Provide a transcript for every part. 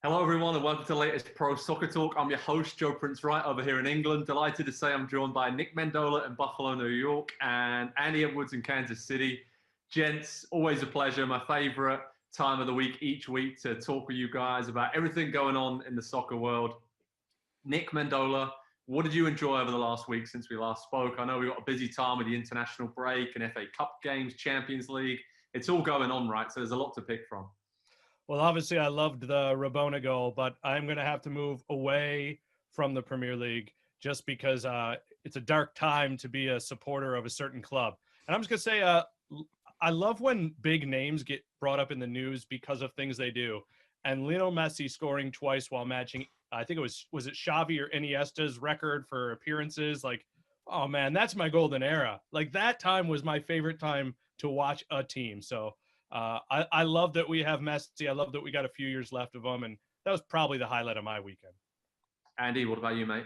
Hello, everyone, and welcome to the latest Pro Soccer Talk. I'm your host, Joe Prince-Wright, over here in England. Delighted to say I'm joined by Nick Mendola in Buffalo, New York, and Andy Edwards in Kansas City. Gents, always a pleasure. My favorite time of the week each week to talk with you guys about everything going on in the soccer world. Nick Mendola, what did you enjoy over the last week since we last spoke? I know we got a busy time with the international break and FA Cup games, Champions League. It's all going on, right? So there's a lot to pick from. Well, obviously, I loved the Rabona goal, but I'm going to have to move away from the Premier League just because it's a dark time to be a supporter of a certain club. And I'm just going to say, I love when big names get brought up in the news because of things they do. And Lionel Messi scoring twice while matching, I think was it Xavi or Iniesta's record for appearances? Like, oh man, that's my golden era. Like that time was my favorite time to watch a team. So I love that we have Messi. I love that we got a few years left of him, and that was probably the highlight of my weekend. Andy, what about you, mate?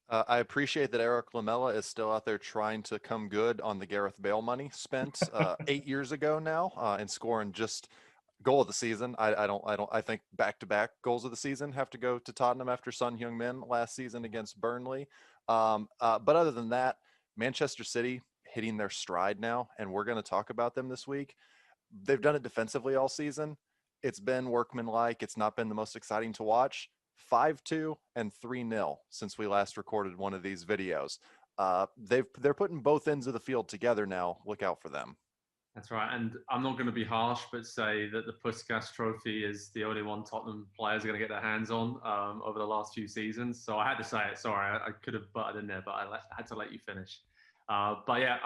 I appreciate that Eric Lamela is still out there trying to come good on the Gareth Bale money spent 8 years ago now, and scoring just goal of the season. I think back-to-back goals of the season have to go to Tottenham after Son Heung-min last season against Burnley. But other than that, Manchester City hitting their stride now, and we're going to talk about them this week. They've done it defensively all season. It's been workmanlike. It's not been the most exciting to watch. 5-2 and 3-0 since we last recorded one of these videos. They're putting both ends of the field together now. Look out for them. That's right. And I'm not going to be harsh, but say that the Puskas Trophy is the only one Tottenham players are going to get their hands on over the last few seasons. So I had to say it. Sorry, I could have butted in there, but I had to let you finish. But yeah,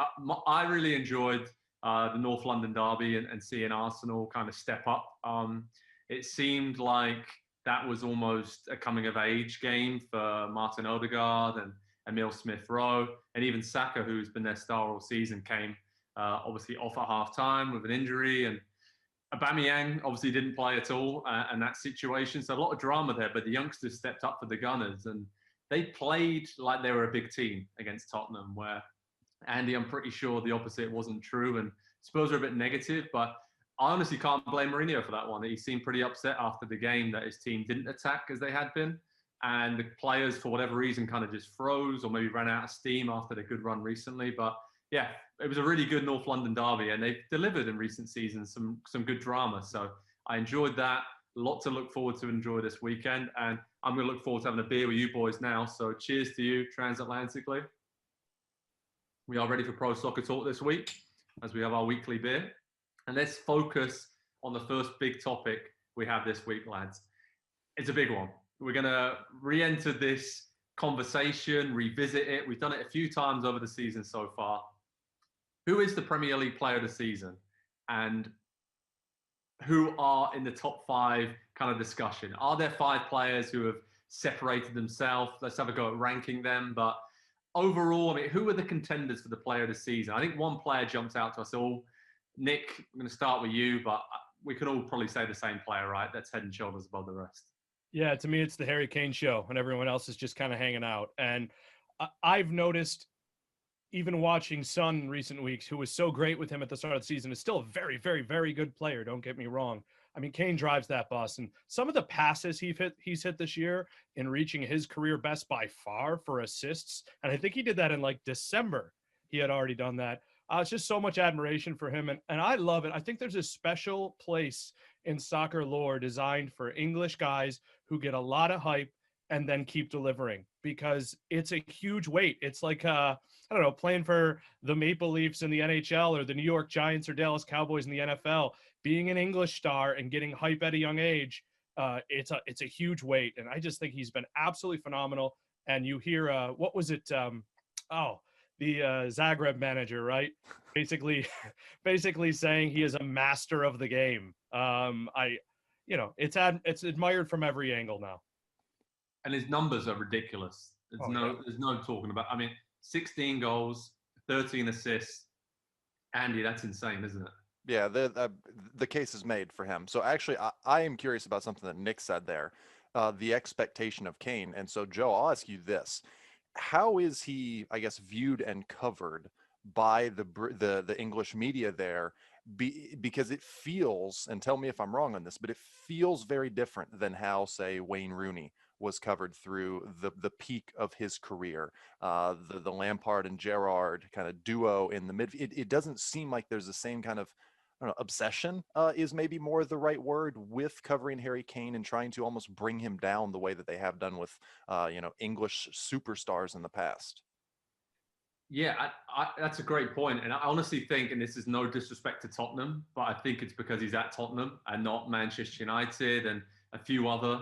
I really enjoyed the North London derby and seeing Arsenal kind of step up. It seemed like that was almost a coming-of-age game for Martin Odegaard and Emile Smith-Rowe, and even Saka, who's been their star all season, came obviously off at half-time with an injury, and Aubameyang obviously didn't play at all in that situation, so a lot of drama there, but the youngsters stepped up for the Gunners, and they played like they were a big team against Tottenham, where Andy, I'm pretty sure the opposite wasn't true, and Spurs are a bit negative, but I honestly can't blame Mourinho for that one. He seemed pretty upset after the game that his team didn't attack as they had been, and the players, for whatever reason, kind of just froze or maybe ran out of steam after their good run recently. But yeah, it was a really good North London derby, and they've delivered in recent seasons some good drama. So I enjoyed that. A lot to look forward to enjoy this weekend, and I'm going to look forward to having a beer with you boys now. So cheers to you transatlantically. We are ready for Pro Soccer Talk this week, as we have our weekly beer. And let's focus on the first big topic we have this week, lads. It's a big one. We're going to re-enter this conversation, revisit it. We've done it a few times over the season so far. Who is the Premier League player of the season? And who are in the top five kind of discussion? Are there five players who have separated themselves? Let's have a go at ranking them. But overall, I mean, who are the contenders for the player of the season? I think one player jumps out to us all. Nick, I'm going to start with you, but we can all probably say the same player, right? That's head and shoulders above the rest. Yeah, to me, it's the Harry Kane show, and everyone else is just kind of hanging out. And I've noticed, even watching Son in recent weeks, who was so great with him at the start of the season, is still a very, very, very good player. Don't get me wrong. I mean, Kane drives that bus, and some of the passes he's hit this year in reaching his career best by far for assists, and I think he did that in like December. He had already done that. It's just so much admiration for him, and I love it. I think there's a special place in soccer lore designed for English guys who get a lot of hype and then keep delivering, because it's a huge weight. It's like, I don't know, playing for the Maple Leafs in the NHL or the New York Giants or Dallas Cowboys in the NFL. Being an English star and getting hype at a young age, it's a huge weight. And I just think he's been absolutely phenomenal. And you hear, what was it? The Zagreb manager, right? Basically saying he is a master of the game. It's admired from every angle now. And his numbers are ridiculous. There's no talking about. I mean, 16 goals, 13 assists. Andy, that's insane, isn't it? Yeah, the case is made for him. So actually, I am curious about something that Nick said there, the expectation of Kane. And so, Joe, I'll ask you this. How is he, I guess, viewed and covered by the English media there? because it feels, and tell me if I'm wrong on this, but it feels very different than how, say, Wayne Rooney was covered through the peak of his career. The Lampard and Gerrard kind of duo in the mid. It doesn't seem like there's the same kind of, I don't know, obsession is maybe more the right word, with covering Harry Kane and trying to almost bring him down the way that they have done with English superstars in the past. Yeah, that's a great point. And I honestly think, and this is no disrespect to Tottenham, but I think it's because he's at Tottenham and not Manchester United and a few other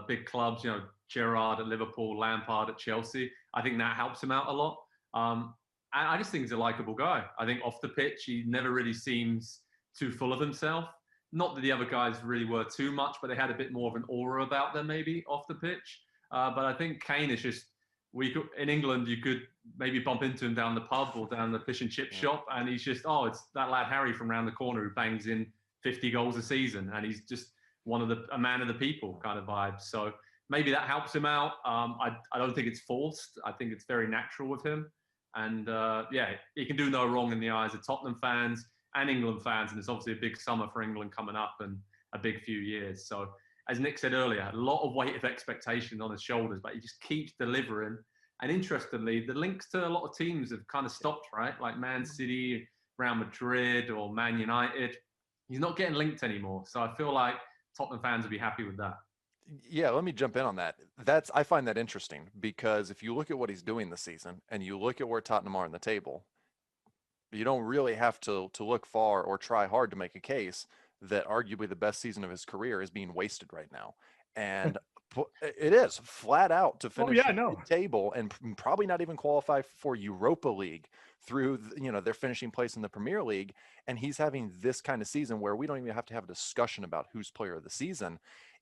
big clubs, Gerrard at Liverpool, Lampard at Chelsea. I think that helps him out a lot. And I just think he's a likable guy. I think off the pitch, he never really seems too full of himself. Not that the other guys really were too much, but they had a bit more of an aura about them maybe off the pitch. But I think Kane is just, in England, you could maybe bump into him down the pub or down the fish and chip shop, and he's just, it's that lad Harry from round the corner who bangs in 50 goals a season, and he's just a man of the people kind of vibe. So maybe that helps him out. I don't think it's forced. I think it's very natural with him, and he can do no wrong in the eyes of Tottenham fans and England fans, and it's obviously a big summer for England coming up and a big few years. So as Nick said earlier, a lot of weight of expectation on his shoulders, but he just keeps delivering. And interestingly, the links to a lot of teams have kind of stopped, right? Like Man City, Real Madrid, or Man United. He's not getting linked anymore. So I feel like Tottenham fans will be happy with that. Yeah, let me jump in on that. I find that interesting, because if you look at what he's doing this season and you look at where Tottenham are in the table, you don't really have to look far or try hard to make a case that arguably the best season of his career is being wasted right now. And it is flat out to finish mid-table and probably not even qualify for Europa League through their finishing place in the Premier League. And he's having this kind of season where we don't even have to have a discussion about who's player of the season.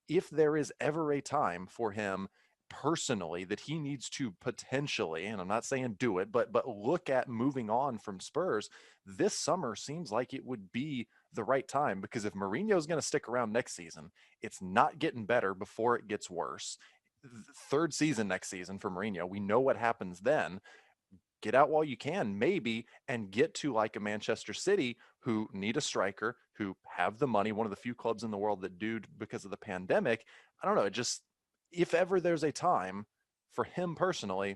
If there is ever a time for him personally that he needs to potentially, and I'm not saying do it, but look at moving on from Spurs, this summer seems like it would be the right time, because if Mourinho is going to stick around next season, it's not getting better before it gets worse. Third season next season for Mourinho, we know what happens then. Get out while you can, maybe, and get to like a Manchester City, who need a striker, who have the money, one of the few clubs in the world that do, because of the pandemic. I don't know, if ever there's a time for him personally,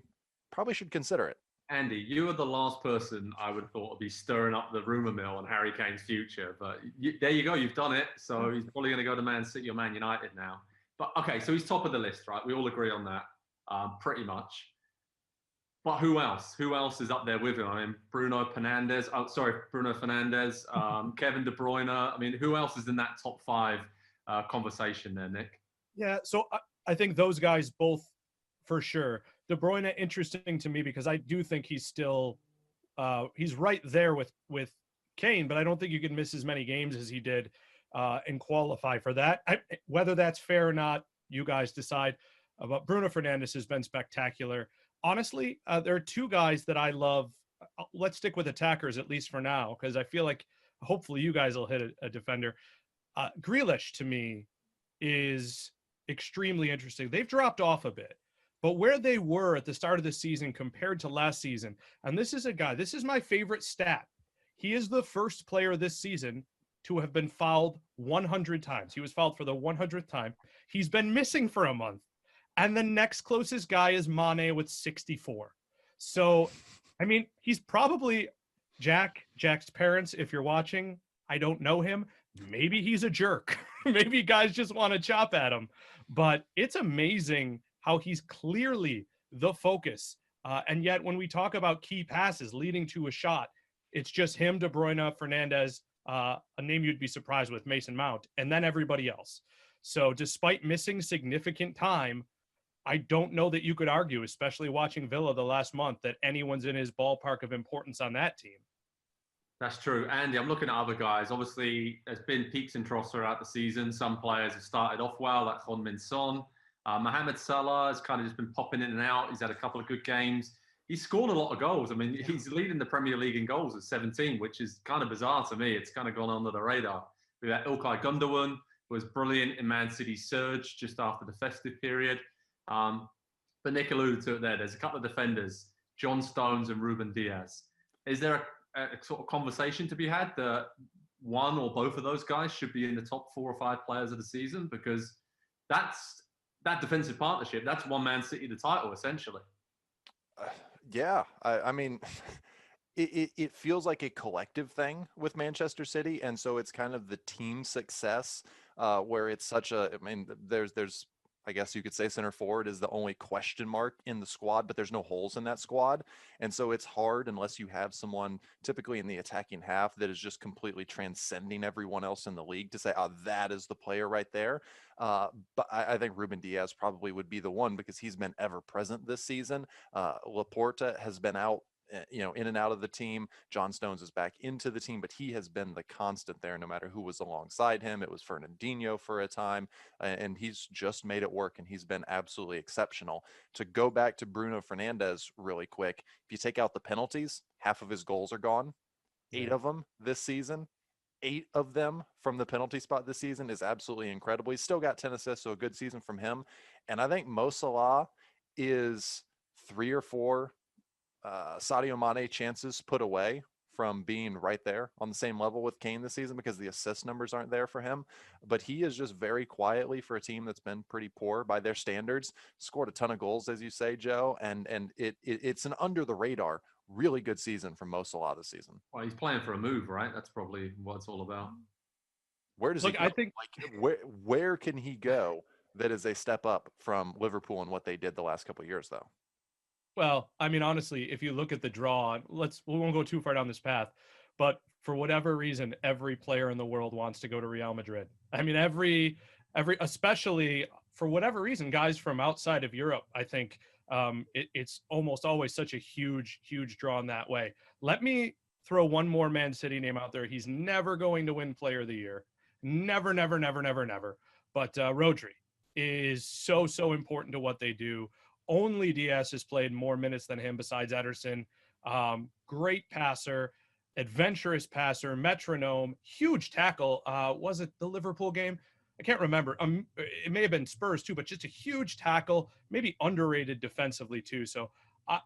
probably should consider it. Andy, you are the last person I would have thought would be stirring up the rumor mill on Harry Kane's future. But there you go, you've done it. So he's probably going to go to Man City or Man United now. But okay, so he's top of the list, right? We all agree on that, pretty much. But who else? Who else is up there with him? I mean, Bruno Fernandes, Kevin De Bruyne. I mean, who else is in that top five conversation there, Nick? Yeah, so I think those guys both for sure. De Bruyne, interesting to me because I do think he's still he's right there with Kane, but I don't think you can miss as many games as he did and qualify for that. Whether that's fair or not, you guys decide. But Bruno Fernandes has been spectacular. Honestly, there are two guys that I love. Let's stick with attackers, at least for now, because I feel like hopefully you guys will hit a defender. Grealish, to me, is extremely interesting. They've dropped off a bit, but where they were at the start of the season compared to last season, and this is my favorite stat. He is the first player this season to have been fouled 100 times. He was fouled for the 100th time. He's been missing for a month. And the next closest guy is Mane with 64. So, I mean, he's probably Jack's parents. If you're watching, I don't know him. Maybe he's a jerk. Maybe guys just want to chop at him. But it's amazing how he's clearly the focus. And yet when we talk about key passes leading to a shot, it's just him, De Bruyne, Fernandes, a name you'd be surprised with, Mason Mount, and then everybody else. So despite missing significant time, I don't know that you could argue, especially watching Villa the last month, that anyone's in his ballpark of importance on that team. That's true. Andy, I'm looking at other guys. Obviously, there's been peaks and troughs throughout the season. Some players have started off well, like Heung-min Son. Mohamed Salah has kind of just been popping in and out. He's had a couple of good games. He's scored a lot of goals. I mean, he's leading the Premier League in goals at 17, which is kind of bizarre to me. It's kind of gone under the radar. We've had Ilkay Gundogan, who was brilliant in Man City's surge just after the festive period. But Nick alluded to it there. There's a couple of defenders, John Stones and Ruben Diaz. Is there a sort of conversation to be had that one or both of those guys should be in the top 4 or 5 players of the season, because that defensive partnership, that's won Man City the title, essentially. Yeah, I mean, it feels like a collective thing with Manchester City, and so it's kind of the team success where it's such a. I mean, there's I guess you could say center forward is the only question mark in the squad, but there's no holes in that squad, and so it's hard unless you have someone typically in the attacking half that is just completely transcending everyone else in the league to say, oh, that is the player right there. But I think Ruben Diaz probably would be the one because he's been ever present this season. Laporta has been out, in and out of the team. John Stones is back into the team, but he has been the constant there no matter who was alongside him. It was Fernandinho for a time, and he's just made it work, and he's been absolutely exceptional. To go back to Bruno Fernandes really quick, if you take out the penalties, half of his goals are gone. 8 of them this season. 8 of them from the penalty spot this season is absolutely incredible. He's still got 10 assists, so a good season from him. And I think Mo Salah is 3 or 4 Sadio Mane chances put away from being right there on the same level with Kane this season, because the assist numbers aren't there for him. But he is just very quietly, for a team that's been pretty poor by their standards, scored a ton of goals, as you say, Joe. And it's an under the radar, really good season from Mo Salah this season. Well, he's playing for a move, right? That's probably what it's all about. Where does he go? I think where can he go that is a step up from Liverpool and what they did the last couple of years, though? Well, I mean, honestly, if you look at the draw, we won't go too far down this path, but for whatever reason, every player in the world wants to go to Real Madrid. I mean, every, especially for whatever reason, guys from outside of Europe, I think it's almost always such a huge draw in that way. Let me throw one more Man City name out there. He's never going to win Player of the Year. Never. But Rodri is so important to what they do. Only Diaz has played more minutes than him besides Ederson. Great passer, adventurous passer, metronome, huge tackle. Was it the Liverpool game? I can't remember. It may have been Spurs too, but just a huge tackle, maybe underrated defensively too. So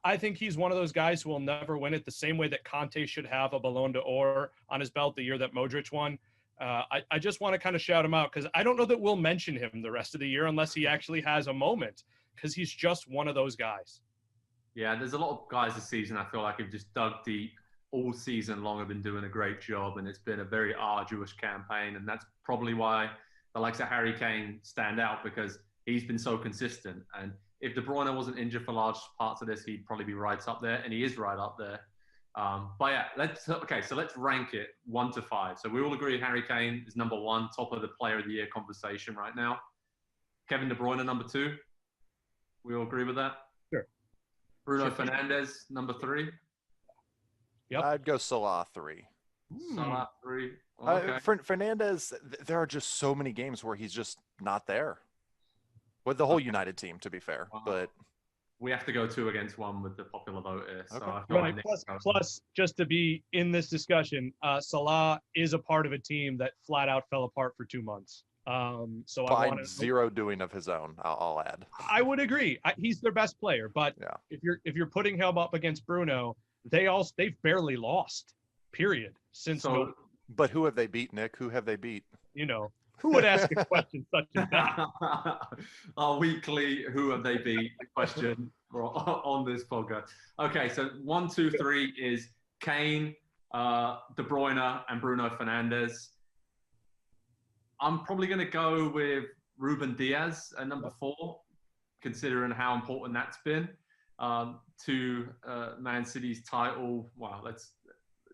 I think he's one of those guys who will never win it, the same way that Conte should have a Ballon d'Or on his belt the year that Modric won. I just want to kind of shout him out because I don't know that we'll mention him the rest of the year unless he actually has a moment, because he's just one of those guys. Yeah, there's a lot of guys this season I feel like have just dug deep all season long, have been doing a great job, and it's been a very arduous campaign, and that's probably why the likes of Harry Kane stand out, because he's been so consistent. And if De Bruyne wasn't injured for large parts of this, he'd probably be right up there, and he is right up there. But yeah, so let's rank it 1 to 5. So we all agree Harry Kane is number 1, top of the Player of the Year conversation right now. Kevin De Bruyne number 2. We all agree with that? Sure. Bruno Fernandes number 3. Yep. I'd go Salah 3. Salah 3. Okay. Fernandes, there are just so many games where he's just not there. With the whole United team, to be fair, but we have to go 2 against 1 with the popular vote here. So Okay. I feel Plus, just to be in this discussion, Salah is a part of a team that flat out fell apart for 2 months. So by I want zero doing of his own, I'll add. I would agree. He's their best player, but Yeah. if you're putting him up against Bruno, they've barely lost. Period. But who have they beat, Nick? Who have they beat? Who would ask a question such as that? Our weekly "Who have they beat?" question on this podcast. Okay, so 1, 2, 3 is Kane, De Bruyne, and Bruno Fernandes. I'm probably going to go with Ruben Diaz at number 4, considering how important that's been to Man City's title. Wow, let's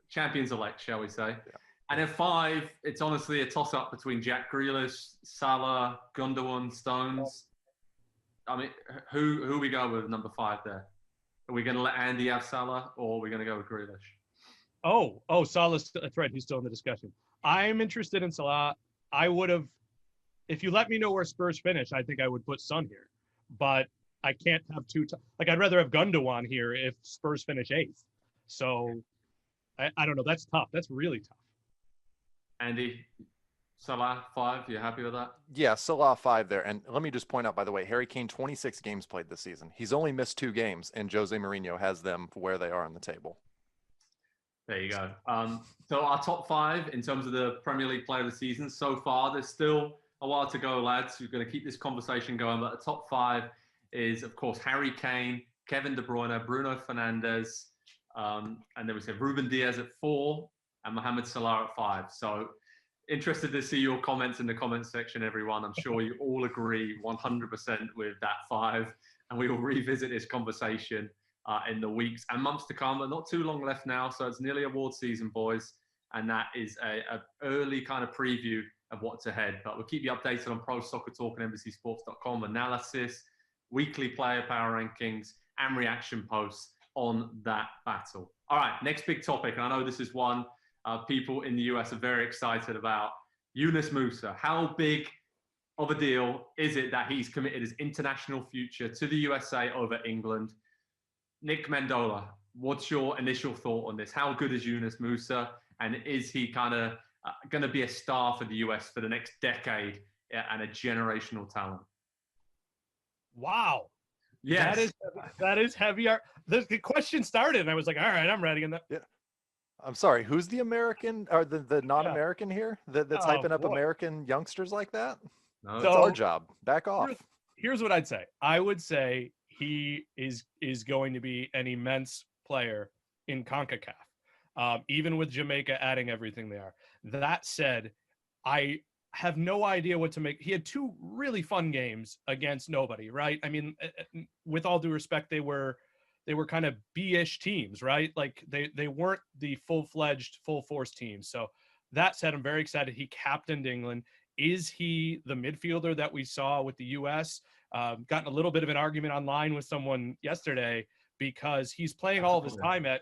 champions elect, shall we say? Yeah. And at 5, it's honestly a toss-up between Jack Grealish, Salah, Gundogan, Stones. I mean, who we go with number 5 there? Are we going to let Andy have Salah, or are we going to go with Grealish? Oh, Salah's, that's right. He's still in the discussion. I'm interested in Salah. I would have, if you let me know where Spurs finish, I think I would put Son here. But I can't have 2. I'd rather have Gundogan here if Spurs finish 8th. So I don't know. That's tough. That's really tough. Andy, Salah 5. You happy with that? Yeah, Salah 5 there. And let me just point out, by the way, Harry Kane, 26 games played this season. He's only missed 2 games, and Jose Mourinho has them where they are on the table. There you go. So our top 5 in terms of the Premier League player of the season so far, there's still a while to go, lads. We're going to keep this conversation going, but the top 5 is, of course, Harry Kane, Kevin De Bruyne, Bruno Fernandes, and then we said Ruben Diaz at 4 and Mohamed Salah at 5. So interested to see your comments in the comments section, everyone. I'm sure you all agree 100% with that 5, and we will revisit this conversation in the weeks and months to come, but not too long left now. So it's nearly award season, boys, and that is a early kind of preview of what's ahead. But we'll keep you updated on Pro Soccer Talk and NBCSports.com analysis, weekly player power rankings, and reaction posts on that battle. All right, next big topic, and I know this is one people in the US are very excited about. Yunus Musah. How big of a deal is it that he's committed his international future to the USA over England? Nick Mendola, what's your initial thought on this? How good is Yunus Musah, and is he kind of going to be a star for the US for the next decade and a generational talent? Wow. Yes. That is heavy. The question started, and I was like, all right, I'm ready. And Yeah. I'm sorry, who's the American or the non-American here that's hyping up American youngsters like that? No, it's our job. Back off. Here's what I'd say. I would say he is going to be an immense player in CONCACAF, even with Jamaica adding everything they are. That said, I have no idea what to make. He had 2 really fun games against nobody, right? I mean, with all due respect, they were kind of B-ish teams, right? Like they weren't the full-fledged, full-force teams. So that said, I'm very excited. He captained England. Is he the midfielder that we saw with the U.S.? Gotten a little bit of an argument online with someone yesterday because he's playing all of his time at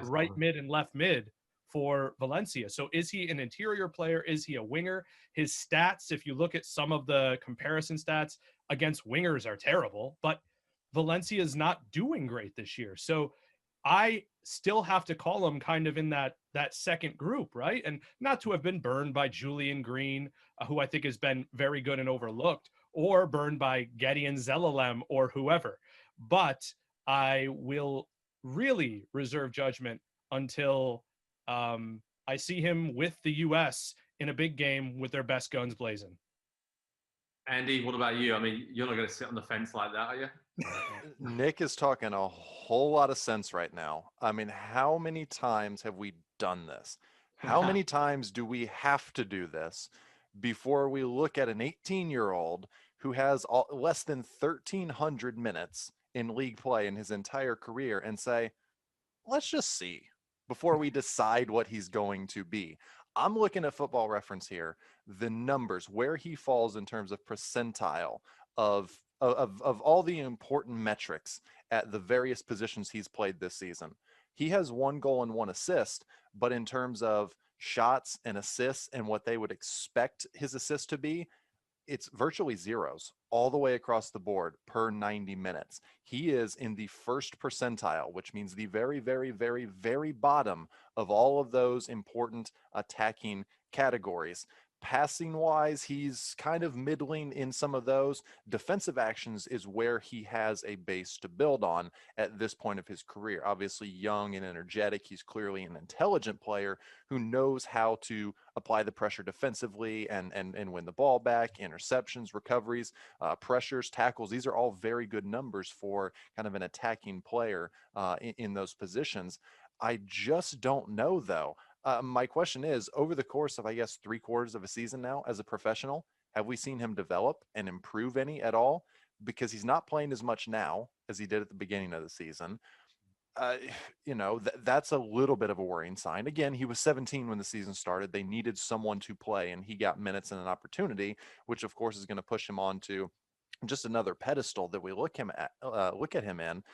right mid and left mid for Valencia. So is he an interior player? Is he a winger? His stats, if you look at some of the comparison stats against wingers, are terrible, but Valencia is not doing great this year. So I still have to call him kind of in that second group, right? And not to have been burned by Julian Green, who I think has been very good and overlooked, or burned by Gideon Zelalem or whoever. But I will really reserve judgment until I see him with the U.S. in a big game with their best guns blazing. Andy, what about you? I mean, you're not going to sit on the fence like that, are you? Nick is talking a whole lot of sense right now. I mean, how many times have we done this? How many times do we have to do this before we look at an 18-year-old who has less than 1,300 minutes in league play in his entire career and say, let's just see before we decide what he's going to be? I'm looking at Football Reference here, the numbers, where he falls in terms of percentile of all the important metrics at the various positions he's played this season. He has 1 goal and 1 assist, but in terms of shots and assists and what they would expect his assist to be, it's virtually zeros all the way across the board per 90 minutes. He is in the first percentile, which means the very, very, very, very bottom of all of those important attacking categories. Passing wise, he's kind of middling in some of those. Defensive actions is where he has a base to build on at this point of his career. Obviously young and energetic. He's clearly an intelligent player who knows how to apply the pressure defensively and win the ball back, interceptions, recoveries, pressures, tackles. These are all very good numbers for kind of an attacking player in those positions. I just don't know, though. My question is, over the course of, I guess, 3/4 of a season now as a professional, have we seen him develop and improve any at all? Because he's not playing as much now as he did at the beginning of the season. That's a little bit of a worrying sign. Again, he was 17 when the season started. They needed someone to play, and he got minutes and an opportunity, which of course is going to push him on to just another pedestal that we look at him in.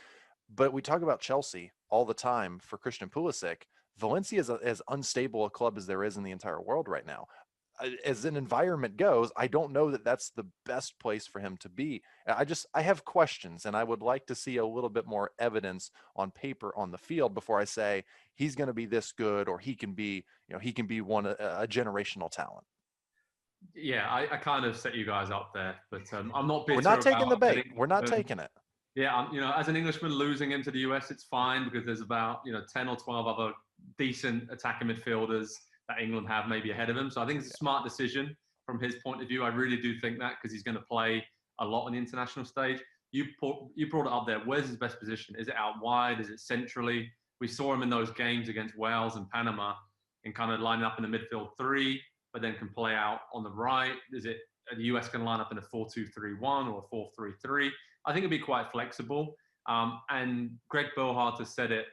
But we talk about Chelsea all the time for Christian Pulisic. Valencia is as unstable a club as there is in the entire world right now. As an environment goes, I don't know that that's the best place for him to be. I have questions, and I would like to see a little bit more evidence on paper on the field before I say he's going to be this good, or he can be a generational talent. Yeah, I kind of set you guys up there, but I'm not bitter. We're not taking the bait. We're not taking it. Yeah, as an Englishman losing him to the US, it's fine because there's about 10 or 12 other decent attacking midfielders that England have maybe ahead of him. So I think it's a smart decision from his point of view. I really do think that, because he's going to play a lot on the international stage. You brought it up there. Where's his best position? Is it out wide? Is it centrally? We saw him in those games against Wales and Panama and kind of lining up in the midfield three, but then can play out on the right. Is it the US can line up in a 4-2-3-1 or a 4-3-3? I think it'd be quite flexible. And Greg Berhalter said it,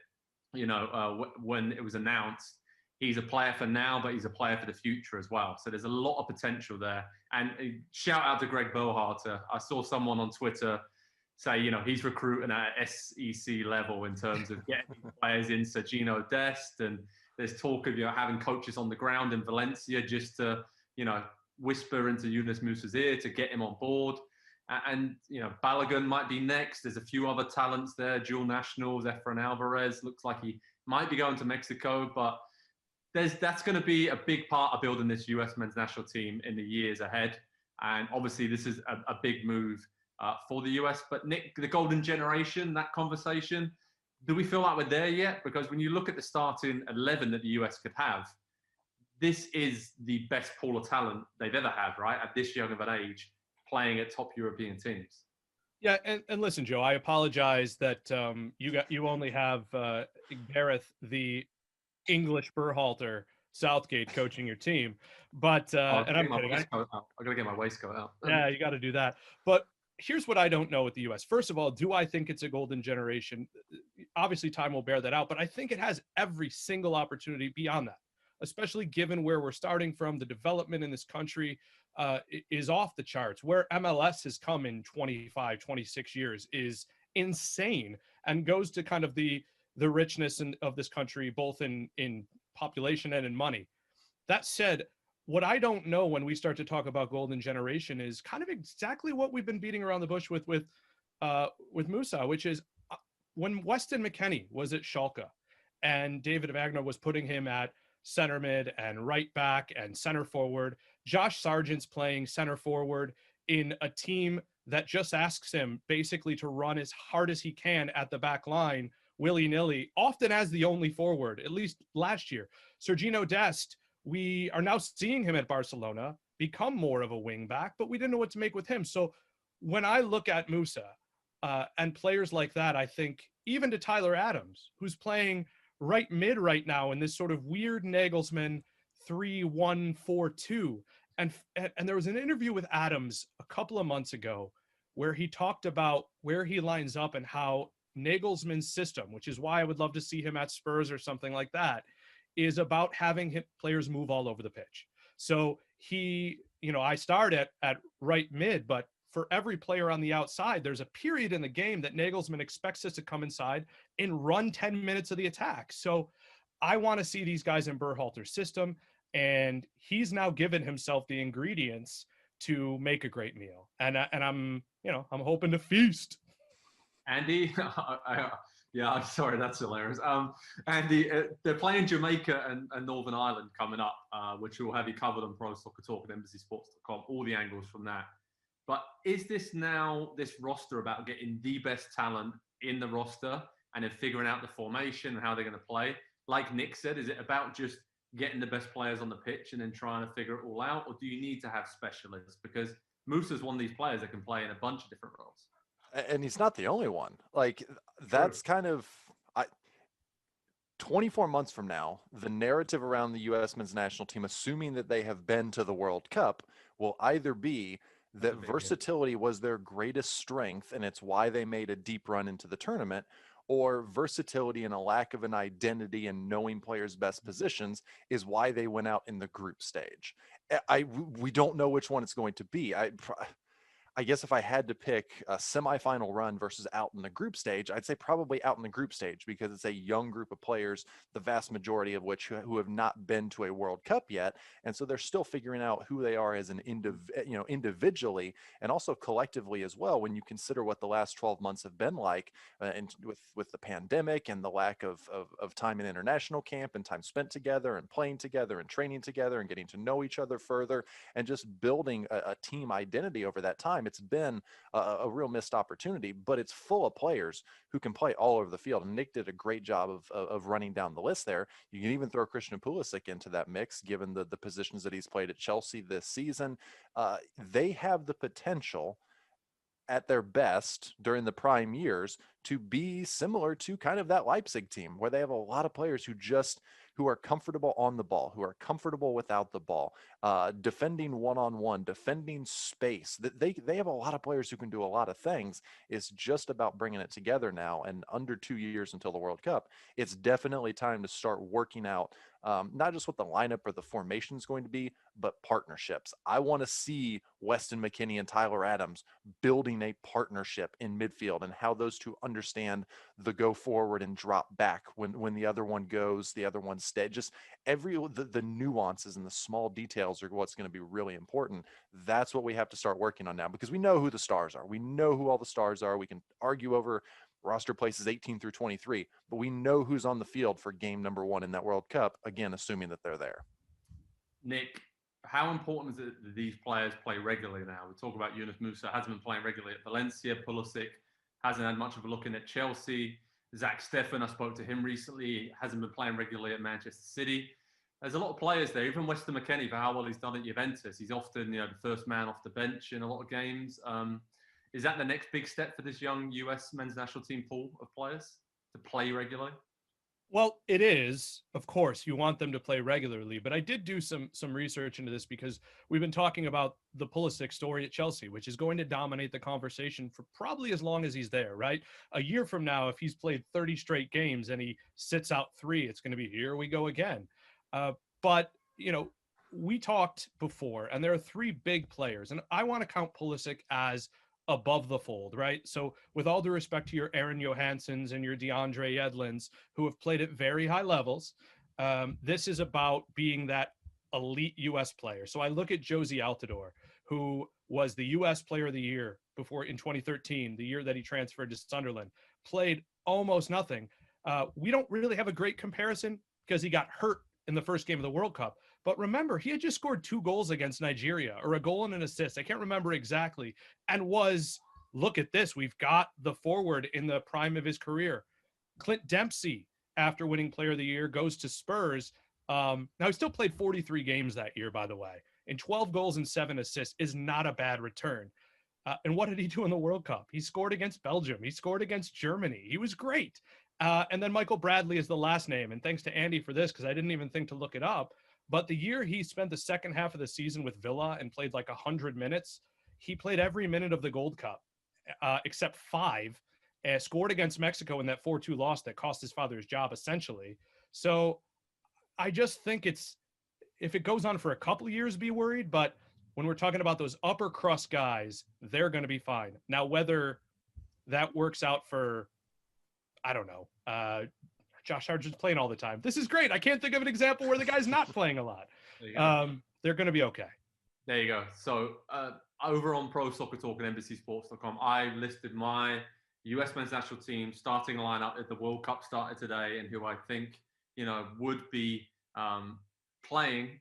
when it was announced. He's a player for now, but he's a player for the future as well. So there's a lot of potential there. And shout out to Greg Berhalter. I saw someone on Twitter say, he's recruiting at SEC level in terms of getting players in Sergino Dest. And there's talk of having coaches on the ground in Valencia just to, whisper into Yunus Musah's ear to get him on board. And, Balogun might be next. There's a few other talents there, dual nationals. Efrain Alvarez looks like he might be going to Mexico, but that's going to be a big part of building this US men's national team in the years ahead. And obviously this is a big move for the US. But Nick, the golden generation, that conversation, do we feel like we're there yet? Because when you look at the starting 11 that the US could have, this is the best pool of talent they've ever had, right? At this young of an age, playing at top European teams. Yeah, and listen, Joe, I apologize that you only have Gareth, the English Berhalter, Southgate coaching your team, but and I'm kidding. I gotta get my waistcoat out. Yeah, you got to do that. But here's what I don't know with the U.S. First of all, do I think it's a golden generation? Obviously, time will bear that out, but I think it has every single opportunity beyond that, especially given where we're starting from. The development in this country is off the charts. Where MLS has come in 25, 26 years is insane, and goes to kind of the richness of this country, both in population and in money. That said, what I don't know when we start to talk about golden generation is kind of exactly what we've been beating around the bush with Musah, which is when Weston McKennie was at Schalke and David Wagner was putting him at center mid and right back and center forward. Josh Sargent's playing center forward in a team that just asks him basically to run as hard as he can at the back line, willy-nilly, often as the only forward, at least last year. Sergino Dest, we are now seeing him at Barcelona become more of a wing back, but we didn't know what to make with him. So when I look at Musah and players like that, I think even to Tyler Adams, who's playing right mid right now in this sort of weird Nagelsmann 3-1-4-2. And there was an interview with Adams a couple of months ago where he talked about where he lines up and how Nagelsmann's system, which is why I would love to see him at Spurs or something like that, is about having players move all over the pitch. So I start at right mid, but for every player on the outside, there's a period in the game that Nagelsmann expects us to come inside and run 10 minutes of the attack. So I want to see these guys in Berhalter's system, and he's now given himself the ingredients to make a great meal. And I'm hoping to feast. Andy, yeah, I'm sorry, that's hilarious. Andy, they're playing Jamaica and Northern Ireland coming up, which we'll have you covered on Pro Soccer Talk at NBCSports.com, all the angles from that. But is this roster about getting the best talent in the roster and then figuring out the formation and how they're going to play? Like Nick said, is it about just getting the best players on the pitch and then trying to figure it all out? Or do you need to have specialists? Because Musah's one of these players that can play in a bunch of different roles. And he's not the only one. Like, that's kind of 24 months from now, the narrative around the U.S. men's national team, assuming that they have been to the World Cup, will either be that versatility was their greatest strength, and it's why they made a deep run into the tournament, or versatility and a lack of an identity and knowing players' best positions is why they went out in the group stage. We don't know which one it's going to be. I guess if I had to pick a semifinal run versus out in the group stage, I'd say probably out in the group stage, because it's a young group of players, the vast majority of which who have not been to a World Cup yet. And so they're still figuring out who they are as an individually and also collectively as well, when you consider what the last 12 months have been like and with the pandemic and the lack of time in international camp and time spent together and playing together and training together and getting to know each other further and just building a team identity over that time. It's been a real missed opportunity, but it's full of players who can play all over the field. And Nick did a great job of running down the list there. You can even throw Christian Pulisic into that mix, given the positions that he's played at Chelsea this season. They have the potential at their best during the prime years to be similar to kind of that Leipzig team, where they have a lot of players who are comfortable on the ball, who are comfortable without the ball, defending one-on-one, defending space. They have a lot of players who can do a lot of things. It's just about bringing it together now. And under 2 years until the World Cup, it's definitely time to start working out not just what the lineup or the formation is going to be, but partnerships. I want to see Weston McKennie and Tyler Adams building a partnership in midfield, and how those two understand the go forward and drop back when the other one goes, the other one stay. Just the nuances and the small details are what's going to be really important. That's what we have to start working on now, because we know who the stars are. We know who all the stars are. We can argue over roster places 18 through 23, but we know who's on the field for game number 1 in that World Cup, again, assuming that they're there. Nick, how important is it that these players play regularly now? We talk about Yunus Musah, hasn't been playing regularly at Valencia. Pulisic hasn't had much of a look in at Chelsea. Zach Steffen, I spoke to him recently, hasn't been playing regularly at Manchester City. There's a lot of players there, even Weston McKennie, for how well he's done at Juventus. He's often, the first man off the bench in a lot of games. Is that the next big step for this young US men's national team pool of players to play regularly? Well, it is. Of course, you want them to play regularly, but I did do some research into this, because we've been talking about the Pulisic story at Chelsea, which is going to dominate the conversation for probably as long as he's there, right? A year from now, if he's played 30 straight games and he sits out 3, it's going to be, here we go again. But, we talked before, and there are 3 big players, and I want to count Pulisic as above the fold, right? So with all due respect to your Aaron Johanssons and your DeAndre Yedlins, who have played at very high levels, this is about being that elite U.S. player. So I look at Josie Altidore, who was the U.S. Player of the Year before in 2013, the year that he transferred to Sunderland, played almost nothing. We don't really have a great comparison because he got hurt in the first game of the World Cup. But remember, he had just scored 2 goals against Nigeria, or a goal and an assist. I can't remember exactly. And look at this. We've got the forward in the prime of his career. Clint Dempsey, after winning Player of the Year, goes to Spurs. Now, he still played 43 games that year, by the way. And 12 goals and 7 assists is not a bad return. And what did he do in the World Cup? He scored against Belgium. He scored against Germany. He was great. And then Michael Bradley is the last name. And thanks to Andy for this, because I didn't even think to look it up. But the year he spent the second half of the season with Villa and played like 100 minutes, he played every minute of the Gold Cup, except 5, scored against Mexico in that 4-2 loss that cost his father his job, essentially. So I just think if it goes on for a couple of years, be worried. But when we're talking about those upper crust guys, they're going to be fine. Now, whether that works out for, I don't know, Josh Sargent's playing all the time. This is great. I can't think of an example where the guy's not playing a lot. They're going to be okay. There you go. So over on Pro Soccer Talk and NBCSports.com, I listed my US men's national team starting lineup if the World Cup started today, and who I think would be playing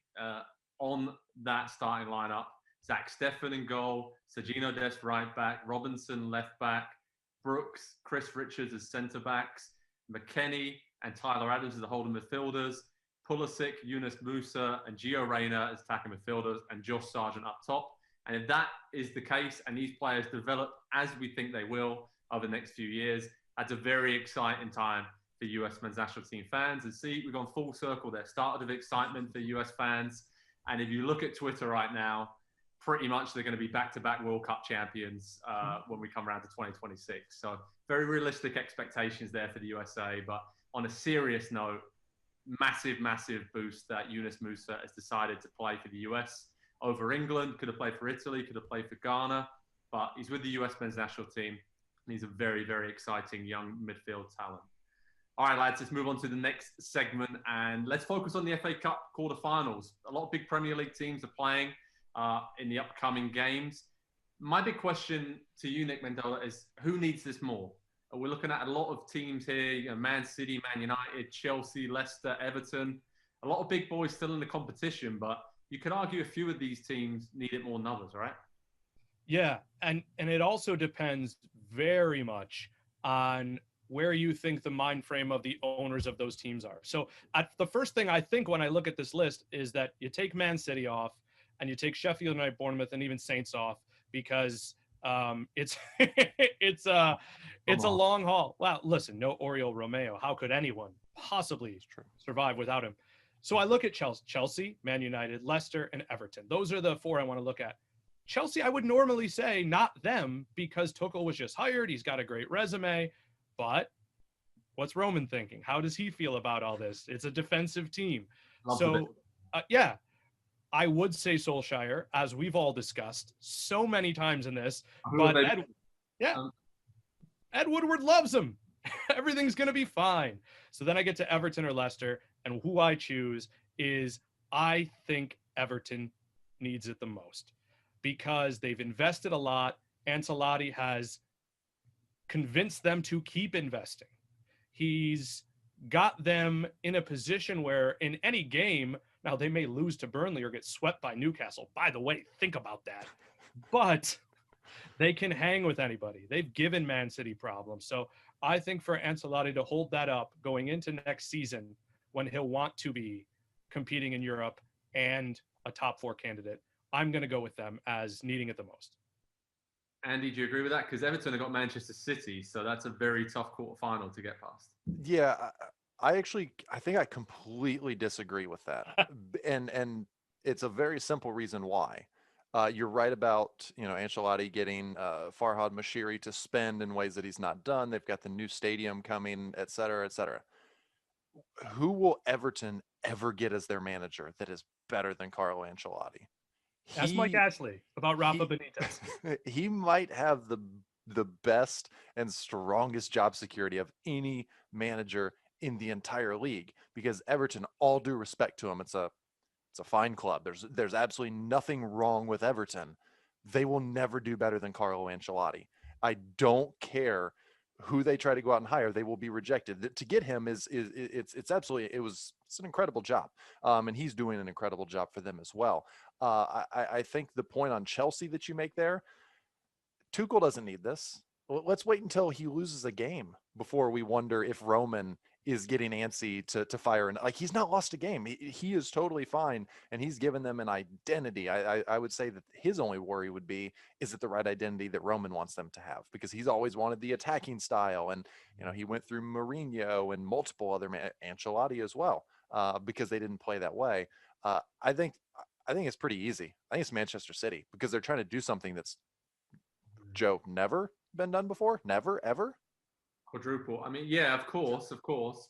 on that starting lineup. Zach Steffen in goal, Sergino Dest right back, Robinson left back, Brooks, Chris Richards as centre backs, McKennie and Tyler Adams as the holding midfielders, Pulisic, Yunus Musah, and Gio Reyna as attacking midfielders, and Josh Sargent up top. And if that is the case, and these players develop as we think they will over the next few years, that's a very exciting time for US men's national team fans. And see, we've gone full circle there. Started of excitement for US fans. And if you look at Twitter right now, pretty much they're going to be back-to-back World Cup champions when we come around to 2026. So very realistic expectations there for the USA. But on a serious note, massive boost that Yunus Musah has decided to play for the US over England. Could have played for Italy, could have played for Ghana, but he's with the US men's national team, and he's a very, very exciting young midfield talent. All right, lads, let's move on to the next segment, and let's focus on the FA Cup quarterfinals. A lot of big Premier League teams are playing in the upcoming games. My big question to you, Nick Mendola, is who needs this more? We're looking at a lot of teams here, Man City, Man United, Chelsea, Leicester, Everton. A lot of big boys still in the competition, but you could argue a few of these teams need it more than others, right? Yeah, and it also depends very much on where you think the mind frame of the owners of those teams are. So, the first thing I think when I look at this list is that you take Man City off, and you take Sheffield United, Bournemouth, and even Saints off because it's it's a Come it's a on. long haul. Wow, listen, no Oriol Romeo. How could anyone possibly survive without him? So I look at Chelsea, Man United, Leicester, and Everton. Those are the four I want to look at. Chelsea, I would normally say not them because Tuchel was just hired. He's got a great resume. But what's Roman thinking? How does he feel about all this? It's a defensive team. Loves So, yeah, I would say Solskjaer, as we've all discussed so many times in this. But Ed Woodward loves him. Everything's going to be fine. So then I get to Everton or Leicester, and who I choose is I think Everton needs it the most because they've invested a lot. Ancelotti has convinced them to keep investing. He's got them in a position where in any game, now they may lose to Burnley or get swept by Newcastle. By the way, think about that. But they can hang with anybody. They've given Man City problems. So I think for Ancelotti to hold that up going into next season when he'll want to be competing in Europe and a top four candidate, I'm going to go with them as needing it the most. Andy, do you agree with that? Because Everton have got Manchester City, so that's a very tough quarterfinal to get past. Yeah, I think I completely disagree with that, and it's a very simple reason why. You're right about Ancelotti getting Farhad Mashiri to spend in ways that he's not done. They've got the new stadium coming, et cetera, et cetera. Who will Everton ever get as their manager that is better than Carlo Ancelotti? Ask Mike Ashley about Rafa Benitez. He might have the best and strongest job security of any manager in the entire league because Everton, all due respect to him, it's a fine club. There's absolutely nothing wrong with Everton. They will never do better than Carlo Ancelotti. I don't care who they try to go out and hire, they will be rejected. To get him it's an incredible job, and he's doing an incredible job for them as well. I think the point on Chelsea that you make there, Tuchel doesn't need this. Let's wait until he loses a game before we wonder if Roman is getting antsy to fire. And he's not lost a game. He is totally fine. And he's given them an identity. I would say that his only worry would be, is it the right identity that Roman wants them to have? Because he's always wanted the attacking style. And, he went through Mourinho and multiple other Ancelotti as well, because they didn't play that way. I think it's pretty easy. I think it's Manchester City because they're trying to do something that's, Joe, never been done before. Never, ever. Quadruple. I mean, yeah, of course.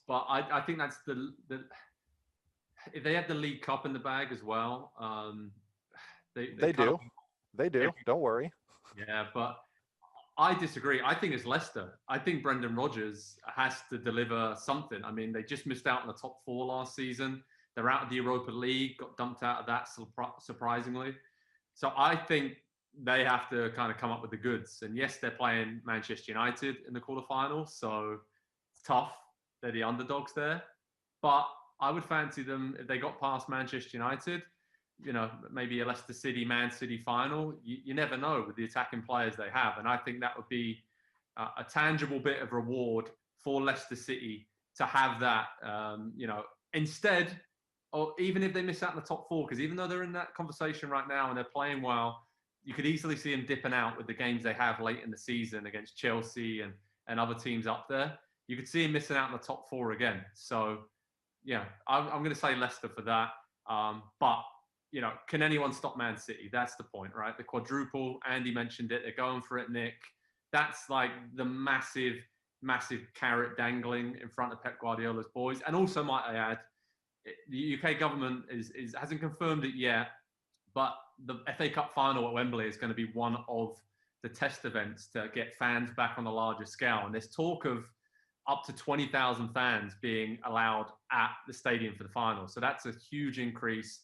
But I think that's the if they have the League Cup in the bag as well. They do. They do. Don't worry. Yeah, but I disagree. I think it's Leicester. I think Brendan Rodgers has to deliver something. I mean, they just missed out on the top four last season. They're out of the Europa League, got dumped out of that surprisingly. So I think they have to kind of come up with the goods. And yes, they're playing Manchester United in the quarterfinals, so it's tough. They're the underdogs there. But I would fancy them if they got past Manchester United, maybe a Leicester City, Man City final. You never know with the attacking players they have. And I think that would be a tangible bit of reward for Leicester City to have that, instead, or even if they miss out in the top four, because even though they're in that conversation right now and they're playing well, you could easily see them dipping out with the games they have late in the season against Chelsea and other teams up there. You could see them missing out in the top four again. So, yeah, I'm going to say Leicester for that. But, can anyone stop Man City? That's the point, right? The quadruple, Andy mentioned it. They're going for it, Nick. That's like the massive, massive carrot dangling in front of Pep Guardiola's boys. And also, might I add, the UK government hasn't confirmed it yet, but the FA Cup final at Wembley is going to be one of the test events to get fans back on a larger scale. And there's talk of up to 20,000 fans being allowed at the stadium for the final. So that's a huge increase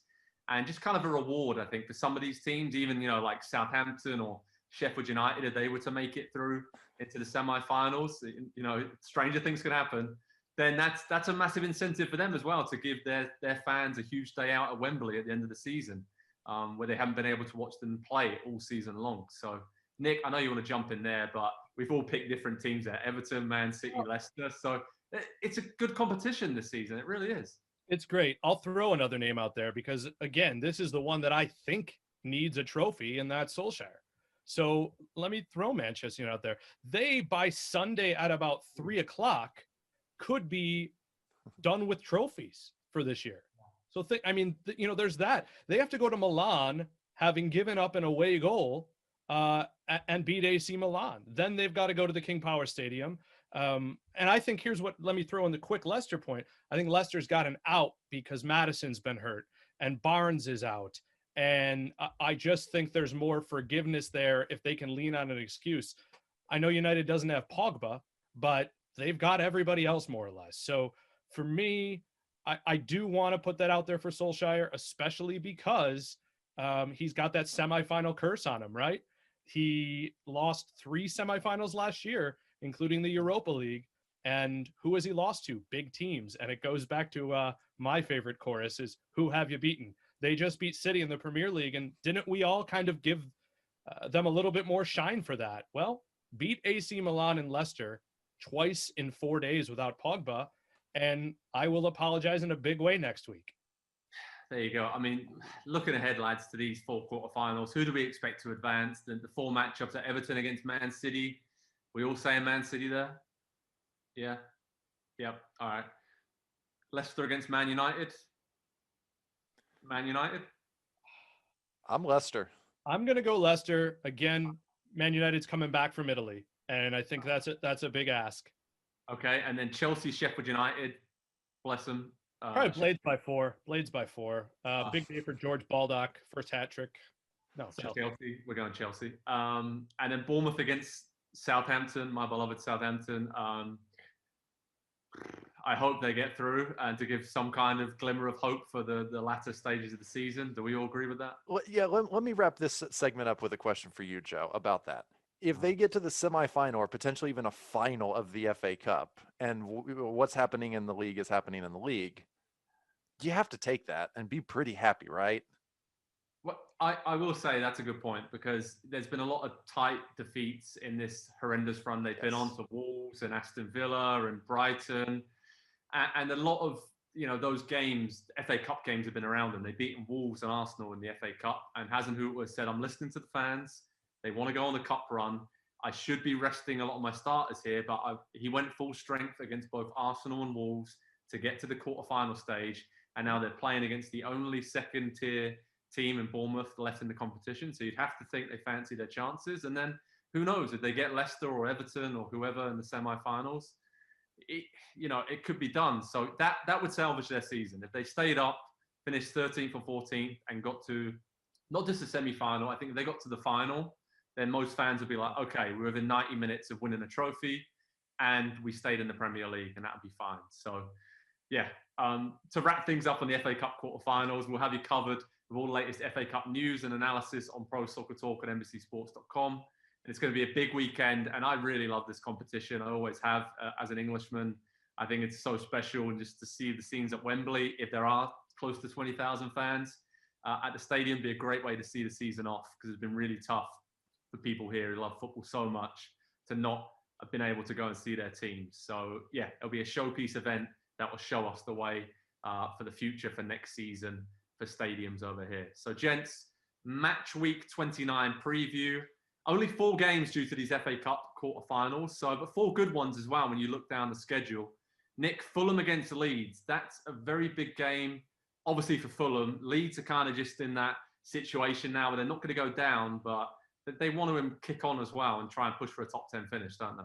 and just kind of a reward, I think, for some of these teams, even, like Southampton or Sheffield United, if they were to make it through into the semi-finals, stranger things can happen. Then that's a massive incentive for them as well to give their fans a huge day out at Wembley at the end of the season. where they haven't been able to watch them play all season long. So, Nick, I know you want to jump in there, but we've all picked different teams there: Everton, Man City, Leicester. So it's a good competition this season. It really is. It's great. I'll throw another name out there because, again, this is the one that I think needs a trophy, and that's Solskjaer. So let me throw Manchester United out there. They, by Sunday at about 3:00, could be done with trophies for this year. So there's that. They have to go to Milan, having given up an away goal, and beat AC Milan. Then they've got to go to the King Power Stadium. And I think let me throw in the quick Leicester point. I think Leicester's got an out because Maddison's been hurt and Barnes is out. And I just think there's more forgiveness there if they can lean on an excuse. I know United doesn't have Pogba, but they've got everybody else more or less. So for me, I do want to put that out there for Solskjaer, especially because he's got that semifinal curse on him, right? He lost 3 semifinals last year, including the Europa League. And who has he lost to? Big teams. And it goes back to my favorite chorus is, who have you beaten? They just beat City in the Premier League. And didn't we all kind of give them a little bit more shine for that? Well, beat AC Milan and Leicester twice in 4 days without Pogba. And I will apologize in a big way next week. There you go. I mean, looking ahead, lads, to these 4 quarterfinals, who do we expect to advance? The 4 matchups at Everton against Man City. We all saying Man City there? Yeah. Yep. All right. Leicester against Man United. Man United. I'm Leicester. I'm going to go Leicester. Again, Man United's coming back from Italy. And I think that's a big ask. Okay. And then Chelsea, Sheffield United. Bless them. Probably Blades by 4. Blades by 4. Big day for George Baldock. First hat trick. No, Chelsea. We're going Chelsea. And then Bournemouth against Southampton, my beloved Southampton. I hope they get through and to give some kind of glimmer of hope for the latter stages of the season. Do we all agree with that? Well, yeah, let me wrap this segment up with a question for you, Joe, about that. If they get to the semifinal or potentially even a final of the FA Cup, and what's happening in the league is happening in the league, you have to take that and be pretty happy, right? Well, I will say that's a good point, because there's been a lot of tight defeats in this horrendous run they've been on, to Wolves and Aston Villa and Brighton. And a lot of, those games, FA Cup games, have been around them. They've beaten Wolves and Arsenal in the FA Cup. And Hasenhüttl said, I'm listening to the fans. They want to go on the cup run. I should be resting a lot of my starters here, but he went full strength against both Arsenal and Wolves to get to the quarterfinal stage. And now they're playing against the only second-tier team in Bournemouth left in the competition. So you'd have to think they fancy their chances. And then who knows, if they get Leicester or Everton or whoever in the semi-finals, it could be done. So that would salvage their season. If they stayed up, finished 13th or 14th and got to not just the semi-final, I think if they got to the final, then most fans would be like, okay, we're within 90 minutes of winning a trophy and we stayed in the Premier League, and that would be fine. So yeah, to wrap things up on the FA Cup quarterfinals, we'll have you covered with all the latest FA Cup news and analysis on Pro Soccer Talk at NBCSports.com. And it's going to be a big weekend, and I really love this competition. I always have as an Englishman. I think it's so special, and just to see the scenes at Wembley, if there are close to 20,000 fans at the stadium, be a great way to see the season off, because it's been really tough for people here who love football so much to not have been able to go and see their teams. So yeah, it'll be a showpiece event that will show us the way for the future for next season for stadiums over here. So gents, Matchweek 29 preview. Only 4 games due to these FA Cup quarterfinals, but 4 good ones as well when you look down the schedule. Nick, Fulham against Leeds. That's a very big game, obviously, for Fulham. Leeds are kind of just in that situation now where they're not going to go down, but they want to kick on as well and try and push for a top 10 finish, don't they?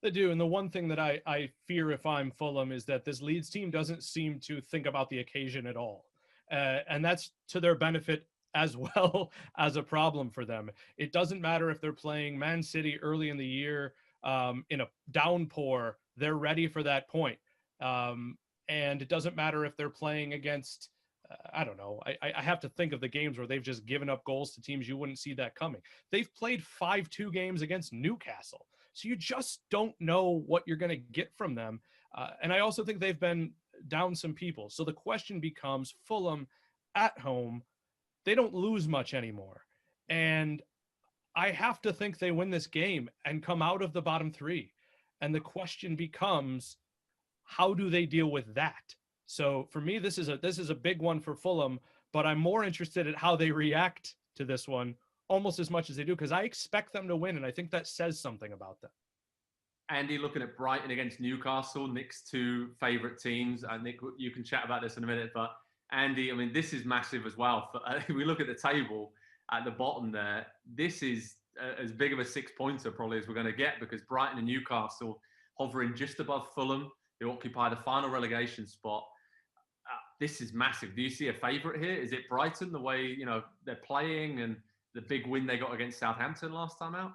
They do. And the one thing that I fear if I'm Fulham is that this Leeds team doesn't seem to think about the occasion at all. And that's to their benefit as well as a problem for them. It doesn't matter if they're playing Man City early in the year in a downpour, they're ready for that point. And it doesn't matter if they're playing against, I don't know, I have to think of the games where they've just given up goals to teams you wouldn't see that coming. They've played 5-2 games against Newcastle. So you just don't know what you're going to get from them. And I also think they've been down some people. So the question becomes, Fulham at home, they don't lose much anymore. And I have to think they win this game and come out of the bottom three. And the question becomes, how do they deal with that? So for me, this is a big one for Fulham, but I'm more interested in how they react to this one almost as much as they do, because I expect them to win, and I think that says something about them. Andy, looking at Brighton against Newcastle, Nick's two favourite teams. Nick, you can chat about this in a minute, but Andy, I mean, this is massive as well. We look at the table at the bottom there. This is as big of a 6-pointer probably as we're going to get, because Brighton and Newcastle hovering just above Fulham. They occupy the final relegation spot. This is massive. Do you see a favourite here? Is it Brighton, the way, you know, they're playing and the big win they got against Southampton last time out?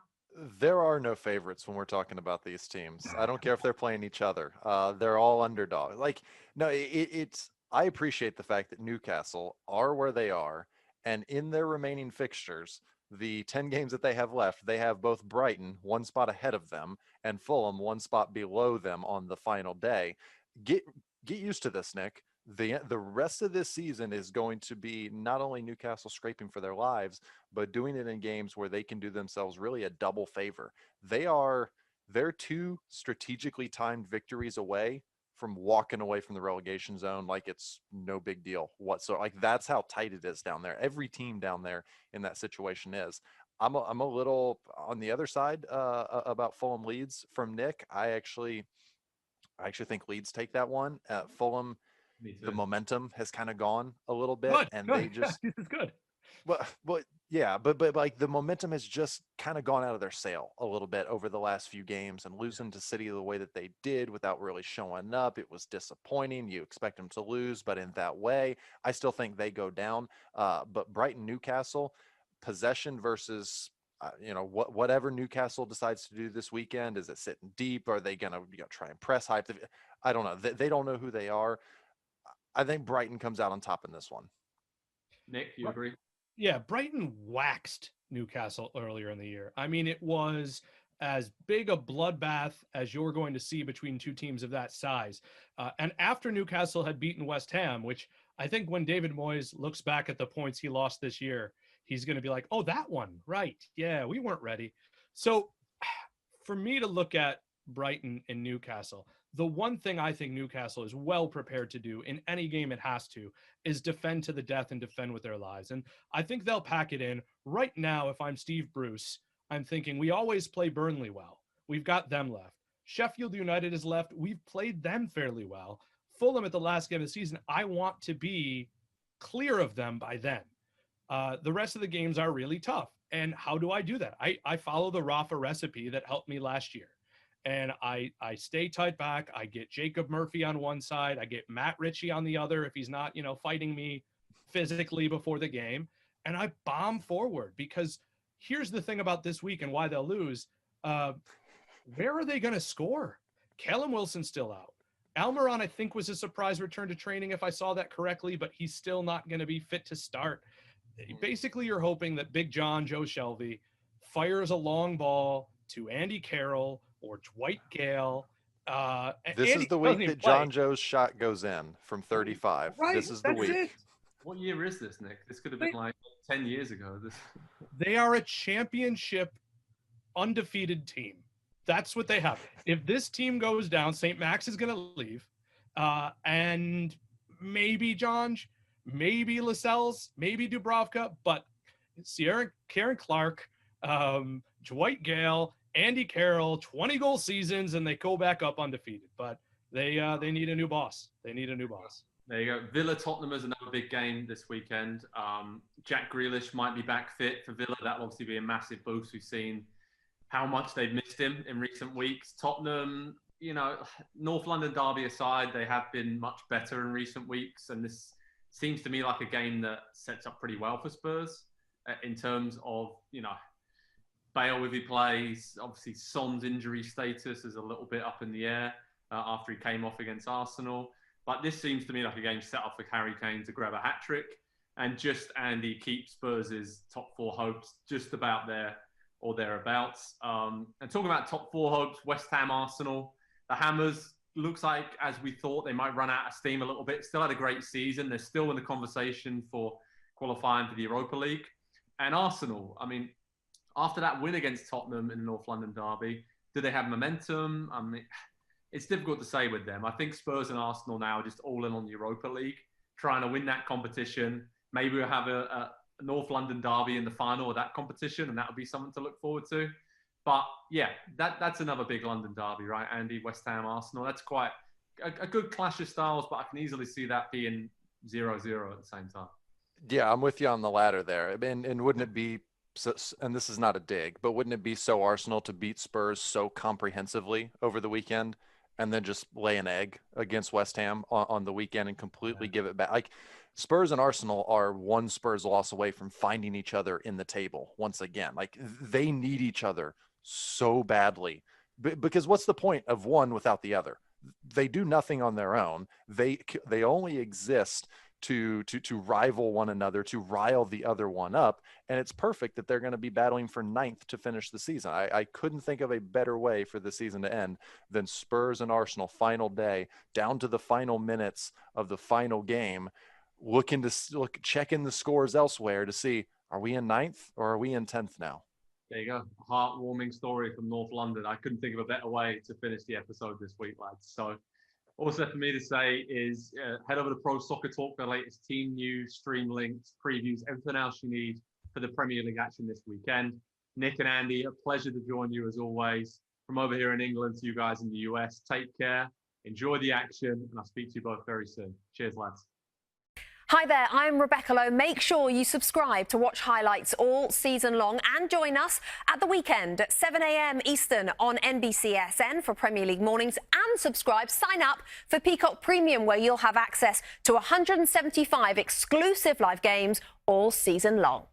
There are no favorites when we're talking about these teams. I don't care if they're playing each other. They're all underdogs. Like, no, it's. I appreciate the fact that Newcastle are where they are, and in their remaining fixtures, the 10 games that they have left, they have both Brighton one spot ahead of them and Fulham one spot below them on the final day. Get used to this, Nick. The rest of this season is going to be not only Newcastle scraping for their lives, but doing it in games where they can do themselves really a double favor. They're two strategically timed victories away from walking away from the relegation zone like it's no big deal whatsoever. Like, that's how tight it is down there. Every team down there in that situation is. I'm a little on the other side about Fulham Leeds from Nick. I actually think Leeds take that one. Fulham, the momentum has kind of gone a little bit, they just this is good. but like the momentum has just kind of gone out of their sail a little bit over the last few games, and losing to City the way that they did without really showing up, it was disappointing. You expect them to lose, but in that way, I still think they go down. But Brighton, Newcastle, possession versus whatever Newcastle decides to do this weekend. Is it sitting deep? Are they gonna try and press hype? I don't know. They don't know who they are. I think Brighton comes out on top in this one. Nick, you agree? Yeah, Brighton waxed Newcastle earlier in the year. I mean, it was as big a bloodbath as you're going to see between two teams of that size. And after Newcastle had beaten West Ham, which I think when David Moyes looks back at the points he lost this year, he's going to be like, oh, that one, right. Yeah, we weren't ready. So for me to look at Brighton and Newcastle, the one thing I think Newcastle is well prepared to do in any game it has to is defend to the death and defend with their lives. And I think they'll pack it in. Right now, if I'm Steve Bruce, I'm thinking we always play Burnley well. We've got them left. Sheffield United is left. We've played them fairly well. Fulham at the last game of the season, I want to be clear of them by then. The rest of the games are really tough. And how do I do that? I follow the Rafa recipe that helped me last year. And I stay tight back. I get Jacob Murphy on one side. I get Matt Ritchie on the other if he's not, fighting me physically before the game. And I bomb forward, because here's the thing about this week and why they'll lose. Where are they going to score? Callum Wilson's still out. Almiron, I think, was a surprise return to training, if I saw that correctly, but he's still not going to be fit to start. Basically, you're hoping that Big John, Joe Shelby, fires a long ball to Andy Carroll or Dwight Gale. This Andy is the week that play. John Joe's shot goes in from 35. Right, this is the week. It. What year is this, Nick? This could have been like 10 years ago. They are a championship undefeated team. That's what they have. If this team goes down, St. Max is going to leave. And maybe John, maybe Lascelles, maybe Dubravka, but Karen Clark, Dwight Gale, Andy Carroll, 20-goal seasons, and they go back up undefeated. But they need a new boss. They need a new boss. There you go. Villa Tottenham is another big game this weekend. Jack Grealish might be back fit for Villa. That'll obviously be a massive boost. We've seen how much they've missed him in recent weeks. Tottenham, North London derby aside, they have been much better in recent weeks. And this seems to me like a game that sets up pretty well for Spurs in terms of, Bale, if he plays. Obviously, Son's injury status is a little bit up in the air after he came off against Arsenal. But this seems to me like a game set up for Harry Kane to grab a hat-trick and just, Andy, keep Spurs' top four hopes just about there or thereabouts. And talking about top four hopes, West Ham, Arsenal, the Hammers, looks like, as we thought, they might run out of steam a little bit. Still had a great season. They're still in the conversation for qualifying for the Europa League. And Arsenal, I mean, after that win against Tottenham in the North London derby, do they have momentum? I mean, it's difficult to say with them. I think Spurs and Arsenal now are just all in on the Europa League, trying to win that competition. Maybe we'll have a North London derby in the final of that competition, and that would be something to look forward to. But yeah, that's another big London derby, right, Andy? West Ham, Arsenal. That's quite a good clash of styles, but I can easily see that being 0-0 at the same time. Yeah, I'm with you on the latter there. And wouldn't it be, and this is not a dig, but wouldn't it be so Arsenal to beat Spurs so comprehensively over the weekend and then just lay an egg against West Ham on the weekend and completely give it back? Like, Spurs and Arsenal are one Spurs loss away from finding each other in the table once again. Like, they need each other so badly, because what's the point of one without the other? They do nothing on their own. They only exist to rival one another, to rile the other one up. And it's perfect that they're going to be battling for 9th to finish the season. I couldn't think of a better way for the season to end than Spurs and Arsenal final day, down to the final minutes of the final game, checking the scores elsewhere to see, are we in 9th or are we in 10th now? There you go. Heartwarming story from North London. I couldn't think of a better way to finish the episode this week, lads. So all that's left for me to say is head over to Pro Soccer Talk for the latest team news, stream links, previews, everything else you need for the Premier League action this weekend. Nick and Andy, a pleasure to join you as always. From over here in England to you guys in the US, take care, enjoy the action, and I'll speak to you both very soon. Cheers, lads. Hi there, I'm Rebecca Lowe. Make sure you subscribe to watch highlights all season long and join us at the weekend at 7 a.m. Eastern on NBCSN for Premier League mornings, and sign up for Peacock Premium, where you'll have access to 175 exclusive live games all season long.